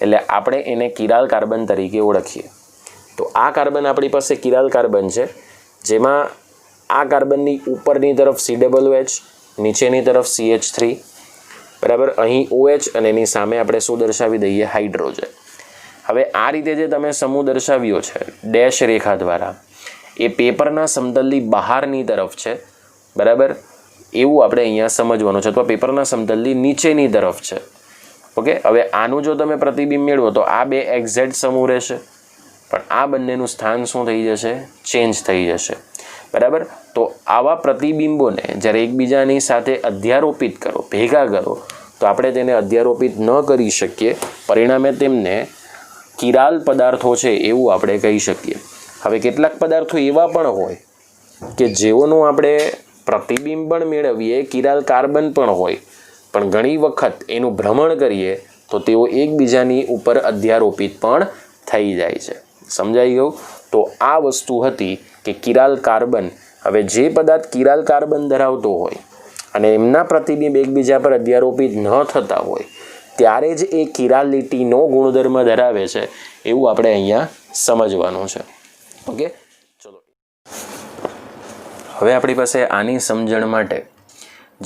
એટલે આપણે એને કિરાલ કાર્બન તરીકે ઓળખીએ. તો આ કાર્બન આપણી પાસે કિરાલ કાર્બન છે, જેમાં આ કાર્બનની ઉપરની તરફ COOH, નીચેની તરફ CH3. બરાબર, અહીં OH અને એની સામે આપણે શું દર્શાવી દઈએ? હાઇડ્રોજન. હવે આ રીતે જે તમે સમૂહ દર્શાવ્યો છે ડેશ રેખા દ્વારા, એ પેપરના સમતલની બહારની તરફ છે. બરાબર, એવું આપણે અહીંયા સમજવાનું છે, અથવા પેપરના સમતલની નીચેની તરફ છે. ઓકે, હવે આનું જો તમે પ્રતિબિંબ મેળવો તો આ 2 એક્ઝેક્ટ સમૂહ રહેશે, પણ આ બંનેનું સ્થાન શું થઈ જશે? ચેન્જ થઈ જશે. બરાબર, તો આવા પ્રતિબિંબોને જ્યારે એકબીજાની સાથે અધ્યારોપિત કરો, ભેગા કરો, તો આપણે તેને અધ્યારોપિત ન કરી શકીએ, પરિણામે તેમને કિરાલ પદાર્થો છે એવું આપણે કહી શકીએ. હવે કેટલાક પદાર્થો એવા પણ હોય કે જેઓનું આપણે પ્રતિબિંબ પણ મેળવીએ, કિરાલ કાર્બન પણ હોય, પણ ઘણી વખત એનું ભ્રમણ કરીએ તો તેઓ એકબીજાની ઉપર અધ્યારોપિત પણ થઈ જાય છે. સમજાઈ ગયું? તો આ વસ્તુ હતી કે કિરાલ કાર્બન. હવે જે પદાર્થ કિરાલ કાર્બન ધરાવતો હોય અને એમના પ્રતિબિંબ એકબીજા પર અધ્યારોપિત ન થતા હોય ત્યારે જ એ કિરાલિટીનો ગુણધર્મ ધરાવે છે એવું આપણે અહીંયા સમજવાનું છે. ઓકે, ચલો હવે આપણી પાસે આની સમજણ માટે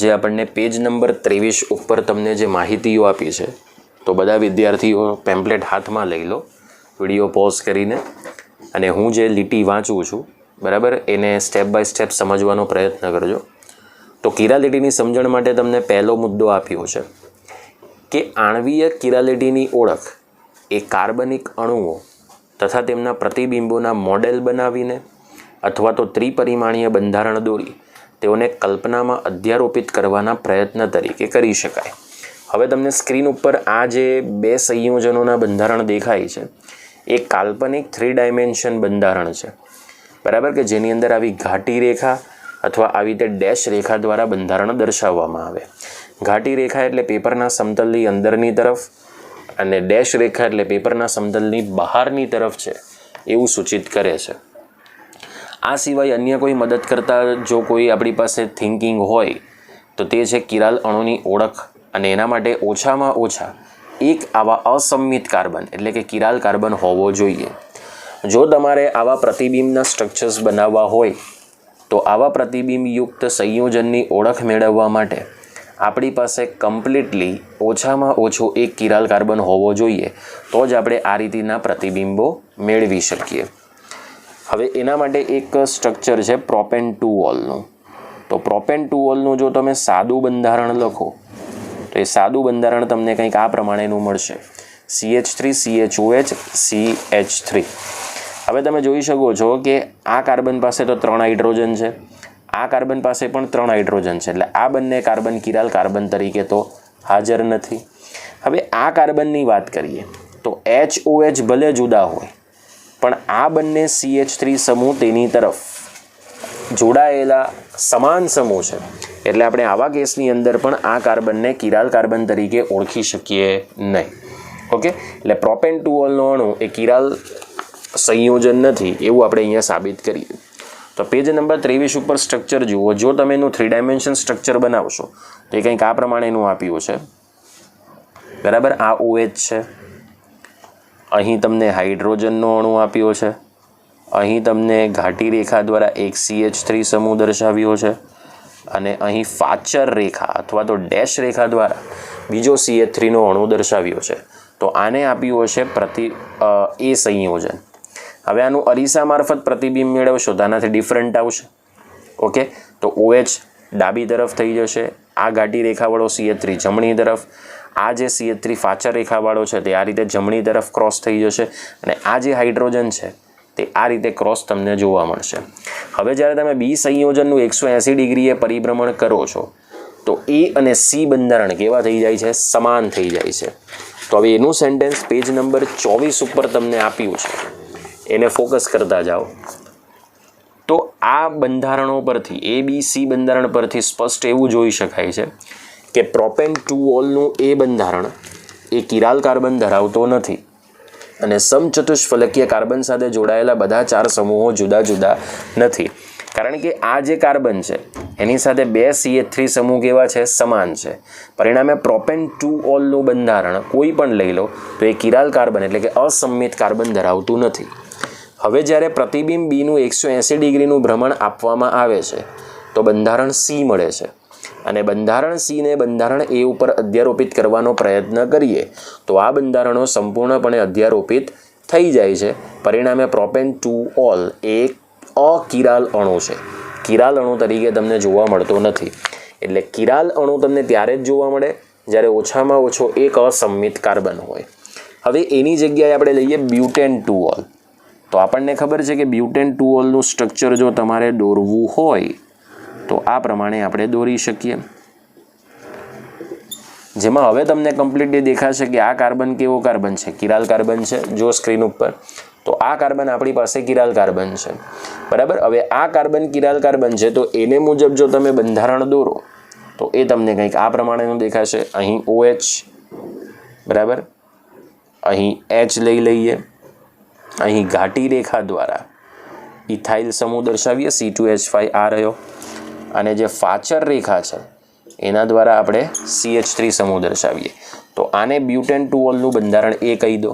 જે આપણને પેજ નંબર 23 ઉપર તમને જે માહિતીઓ આપી છે, તો બધા વિદ્યાર્થીઓ પેમ્પલેટ હાથમાં લઈ લો, વિડીયો પોઝ કરીને, અને હું જે લીટી વાંચું છું, બરાબર, એને સ્ટેપ બાય સ્ટેપ સમજવાનો પ્રયત્ન કરજો. તો કિરાલિટીની સમજણ માટે તમને પહેલો મુદ્દો આપ્યો છે કે આણ્વીય કિરાલિટીની ઓળખ એ કાર્બનિક અણુઓ તથા તેમના પ્રતિબિંબોના મોડેલ બનાવીને અથવા તો ત્રિપરિમાણીય બંધારણ દોરી તેઓને કલ્પનામાં અધ્યારોપિત કરવાના પ્રયત્ન તરીકે કરી શકાય. હવે તમને સ્ક્રીન ઉપર આ જે 2 સંયોજનોના બંધારણ દેખાય છે એ કાલ્પનિક 3 ડાયમેન્શન બંધારણ છે. બરાબર, કે જેની અંદર આવી ઘાટી રેખા અથવા આવી રીતે ડેશ રેખા દ્વારા બંધારણ દર્શાવવામાં આવે. ઘાટી રેખા એટલે પેપરના સમતલની અંદરની તરફ અને ડેશ રેખા એટલે પેપરના સમતલની બહારની તરફ છે એવું સૂચિત કરે છે. આ સિવાય અન્ય કોઈ મદદ કરતા જો કોઈ આપણી પાસે થિંકિંગ હોય તો તે છે કિરાલ અણુની ઓળખ, અને એના માટે ઓછામાં ઓછા એક આવા અસંમિત કાર્બન એટલે કે કિરાલ કાર્બન હોવો જોઈએ. જો તમારે આવા પ્રતિબિંબના સ્ટ્રક્ચર્સ બનાવવા હોય તો આવા પ્રતિબિંબયુક્ત સંયોજનની ઓળખ મેળવવા માટે આપણી પાસે કમ્પ્લીટલી ઓછામાં ઓછો એક કિરાલ કાર્બન હોવો જોઈએ, તો જ આપણે આ રીતના પ્રતિબિંબો મેળવી શકીએ. હવે એના માટે એક સ્ટ્રક્ચર છે પ્રોપેન 2 ઓલનું. તો પ્રોપેન 2 ઓલનું જો તમે સાદું બંધારણ લખો તો એ સાદું બંધારણ તમને કંઈક આ પ્રમાણેનું મળશે, CH3 CHOH CH3. હવે તમે જોઈ શકો છો કે આ કાર્બન પાસે તો 3 હાઇડ્રોજન છે, આ કાર્બન પાસે પણ 3 હાઇડ્રોજન છે, એટલે આ બંને કાર્બન કિરાલ કાર્બન તરીકે તો હાજર નથી. હવે આ કાર્બનની વાત કરીએ તો HOH ભલે જુદા હોય પણ આ બંને CH3 સમૂહ તેની તરફ જોડાયેલા સમાન સમૂહ છે, એટલે આપણે આવા કેસની અંદર પણ આ કાર્બનને કિરાલ કાર્બન તરીકે ઓળખી શકીએ નહીં. ઓકે, એટલે પ્રોપેન 2 ઓલનો અણુ એ કિરાલ સંયોજન નથી એવું આપણે અહીંયા સાબિત કરીએ. તો પેજ નંબર 23 ઉપર સ્ટ્રક્ચર જુઓ. જો તમે એનું 3 ડાયમેન્શન સ્ટ્રક્ચર બનાવશો તો એ કંઈક આ પ્રમાણેનું આપ્યું છે, બરાબર. આ OH છે, અહીં તમને હાઇડ્રોજનનો અણુ આપ્યો છે, અહીં તમને ઘાટી રેખા દ્વારા એક CH3 સમૂહ દર્શાવ્યો છે, અને અહીં ફાચર રેખા અથવા તો ડેશ રેખા દ્વારા બીજો CH3નો અણુ દર્શાવ્યો છે. તો આને આપ્યું હશે એ સંયોજન. હવે આનું અરીસા મારફત પ્રતિબિંબ મેળવશો તો આનાથી ડિફરન્ટ આવશે. ઓકે, તો OH ડાબી તરફ થઈ જશે, આ ઘાટી રેખાવાળો CH3 જમણી તરફ, આ જે CH3 ફાચર રેખાવાળો છે તે આ રીતે જમણી તરફ ક્રોસ થઈ જશે, અને આ જે હાઇડ્રોજન છે તે આ રીતે ક્રોસ તમને જોવા મળશે. હવે જ્યારે તમે બી સંયોજનનું 180 ડિગ્રીએ પરિભ્રમણ કરો છો તો A અને C બંધારણ કેવા થઈ જાય છે? સમાન થઈ જાય છે. તો હવે એનું સેન્ટેન્સ પેજ નંબર 24 ઉપર તમને આપ્યું છે, એને ફોકસ કરતા જાઓ. તો આ બંધારણો પરથી ABC બંધારણ પરથી સ્પષ્ટ એવું જોઈ શકાય છે કે પ્રોપેન 2 ઓલનું એ બંધારણ એ કિરાલ કાર્બન ધરાવતો નથી, અને સમચતુષ્ફલકીય કાર્બન સાથે જોડાયેલા બધા 4 સમૂહો જુદા જુદા નથી, કારણ કે આ જે કાર્બન છે એની સાથે 2 CH3 સમૂહ કેવા છે? સમાન છે. પરિણામે પ્રોપેન 2 ઓલનું બંધારણ કોઈ પણ લઈ લો તો એ કિરાલ કાર્બન એટલે કે અસંમિત કાર્બન ધરાવતું નથી. હવે જ્યારે પ્રતિબિંબ બીનું 180 ડિગ્રીનું ભ્રમણ આપવામાં આવે છે તો બંધારણ C મળે છે, અને બંધારણ C ને બંધારણ A ઉપર અધ્યારોપિત કરવાનો પ્રયત્ન કરીએ તો આ બંધારણો સંપૂર્ણપણે અધ્યારોપિત થઈ જાય છે. પરિણામે પ્રોપેન 2 ઓલ એ અકિરાલ અણુ છે, કિરાલ અણુ તરીકે તમને જોવા મળતો નથી. એટલે કિરાલ અણુ તમને ત્યારે જ જોવા મળે જ્યારે ઓછામાં ઓછો એક અસંમિત કાર્બન હોય. હવે એની જગ્યાએ આપણે લઈએ બ્યુટેન 2 ઓલ. તો આપણને ખબર છે કે બ્યુટેન 2 ઓલનું સ્ટ્રક્ચર જો તમારે દોરવું હોય તો આ પ્રમાણે આપણે દોરી શકીએ, જેમાં હવે તમને કમ્પ્લીટલી દેખાશે કે આ કાર્બન કેવો કાર્બન છે? કિરાલ કાર્બન છે. જો સ્ક્રીન ઉપર તો આ કાર્બન આપણી પાસે કિરાલ કાર્બન છે, બરાબર. હવે આ કાર્બન કિરાલ કાર્બન છે તો એને મુજબ જો તમે બંધારણ દોરો તો એ તમને કંઈક આ પ્રમાણેનું દેખાશે. અહીં OH, બરાબર, અહીં H લઈ લઈએ, અહીં ઘાટી રેખા દ્વારા ઇથાઇલ સમૂહ દર્શાવીએ, C2H5 આ રહ્યો, અને જે ફાચર રેખા છે એના દ્વારા આપણે CH3 સમૂહ દર્શાવીએ. તો આને બ્યુટેન 2 ઓલનું બંધારણ એ કહી દો.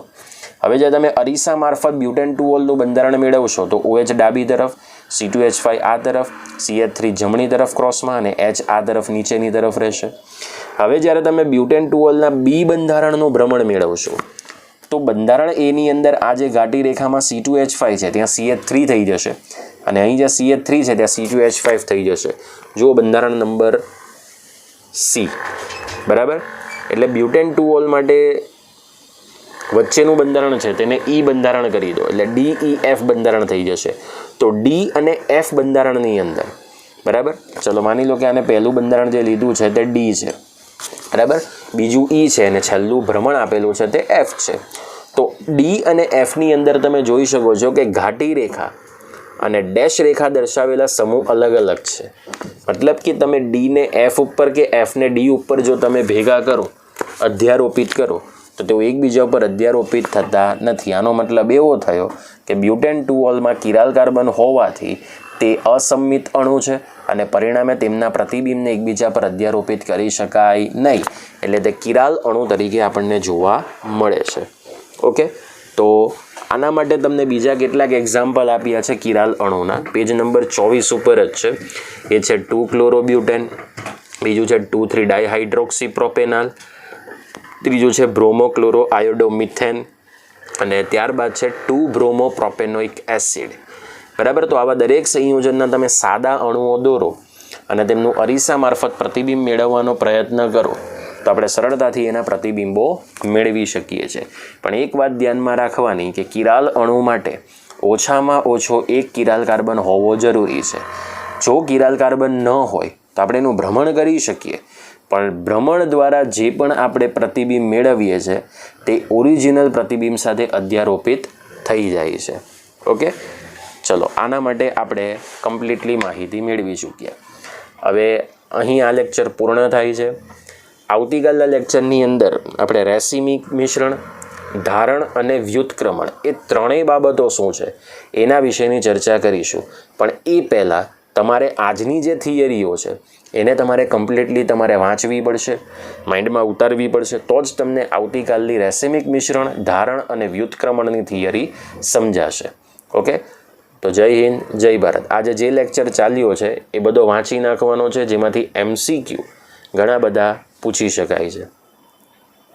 હવે જો તમે અરીસા મારફત બ્યુટેન 2 ઓલનું બંધારણ મેળવશો તો OH ડાબી તરફ, C2H5 આ તરફ, CH3 જમણી તરફ ક્રોસમાં, અને H આ તરફ નીચેની તરફ રહેશે. હવે જ્યારે તમે બ્યુટેન 2 ઓલના B બંધારણનું ભ્રમણ મેળવશો તો બંધારણ એની અંદર આ જે ઘાટી રેખામાં C2H5 છે ત્યાં CH3 થઈ જશે, અને અહીં જે CH3 છે ત્યાં C2H5 થઈ જશે. જુઓ બંધારણ નંબર C, બરાબર. એટલે બ્યુટેન 2 ઓલ માટે વચ્ચેનું બંધારણ છે તેને E બંધારણ કરી દો, એટલે DEF બંધારણ થઈ જશે. તો D અને F બંધારણની અંદર, બરાબર, ચલો માની લો કે આને પહેલું બંધારણ જે લીધું છે તે D છે, બરાબર, બીજું E છે, અને છેલ્લું ભ્રમણ આપેલું છે તે F છે. તો D અને Fની અંદર તમે જોઈ શકો છો કે ઘાટી રેખા અને ડેશ રેખા દર્શાવેલા સમૂહ અલગ અલગ છે. મતલબ કે તમે D ને F ઉપર કે F ને D ઉપર જો તમે ભેગા કરો, અધ્યારોપિત કરો, તો તેઓ એકબીજા ઉપર અધ્યારોપિત થતા નથી. આનો મતલબ એવો થયો કે બ્યુટેન 2 ઓલમાં કિરાલ કાર્બન હોવાથી તે અસંમિત અણુ છે, અને પરિણામે તેમના પ્રતિબિંબને એકબીજા પર અધ્યારોપિત કરી શકાય નહીં, એટલે તે કિરાલ અણુ તરીકે આપણને જોવા મળે છે. ઓકે, તો આના માટે તમને બીજા કેટલાક એક્ઝામ્પલ આપ્યા છે કિરાલ અણુના, પેજ નંબર 24 ઉપર જ છે. એ છે 2 ક્લોરોબ્યુટેન, બીજું છે 2,3 ડાયહાઇડ્રોક્સી પ્રોપેનાલ, ત્રીજું છે બ્રોમોક્લોરો આયોડોમિથેન, અને ત્યારબાદ છે 2 બ્રોમો પ્રોપેનોઇક એસિડ. બરાબર. તો આવા દરેક સંયોજનના તમે સાદા અણુઓ દોરો અને તેમનું અરીસા મારફત પ્રતિબિંબ મેળવવાનો પ્રયત્ન કરો તો આપણે સરળતાથી એના પ્રતિબિંબો મેળવી શકીએ છીએ. પણ એક વાત ધ્યાનમાં રાખવાની કે કિરાલ અણુ માટે ઓછામાં ઓછો એક કિરાલ કાર્બન હોવો જરૂરી છે. જો કિરાલ કાર્બન ન હોય તો આપણે એનું ભ્રમણ કરી શકીએ, પણ ભ્રમણ દ્વારા જે પણ આપણે પ્રતિબિંબ મેળવીએ છીએ તે ઓરિજિનલ પ્રતિબિંબ સાથે અધ્યારોપિત થઈ જાય છે. ઓકે, ચલો આના માટે આપણે કમ્પ્લીટલી માહિતી મેળવી ચૂક્યા. હવે અહીં આ લેક્ચર પૂર્ણ થાય છે. આવતીકાલના લેક્ચરની અંદર આપણે રેસિમિક મિશ્રણ, ધારણ અને વ્યુત્ક્રમણ એ ત્રણેય બાબતો શું છે એના વિશેની ચર્ચા કરીશું. પણ એ પહેલાં તમારે આજની જે થિયરીઓ છે એને તમારે કમ્પ્લીટલી તમારે વાંચવી પડશે, માઇન્ડમાં ઉતારવી પડશે, તો જ તમને આવતીકાલની રેસિમિક મિશ્રણ, ધારણ અને વ્યુત્ક્રમણની થિયરી સમજાશે. ઓકે, તો જય હિન્દ, જય ભારત. આજે જે લેક્ચર ચાલ્યો છે એ બધો વાંચી નાખવાનો છે, જેમાંથી MCQ ઘણા બધા પૂછી શકાય છે.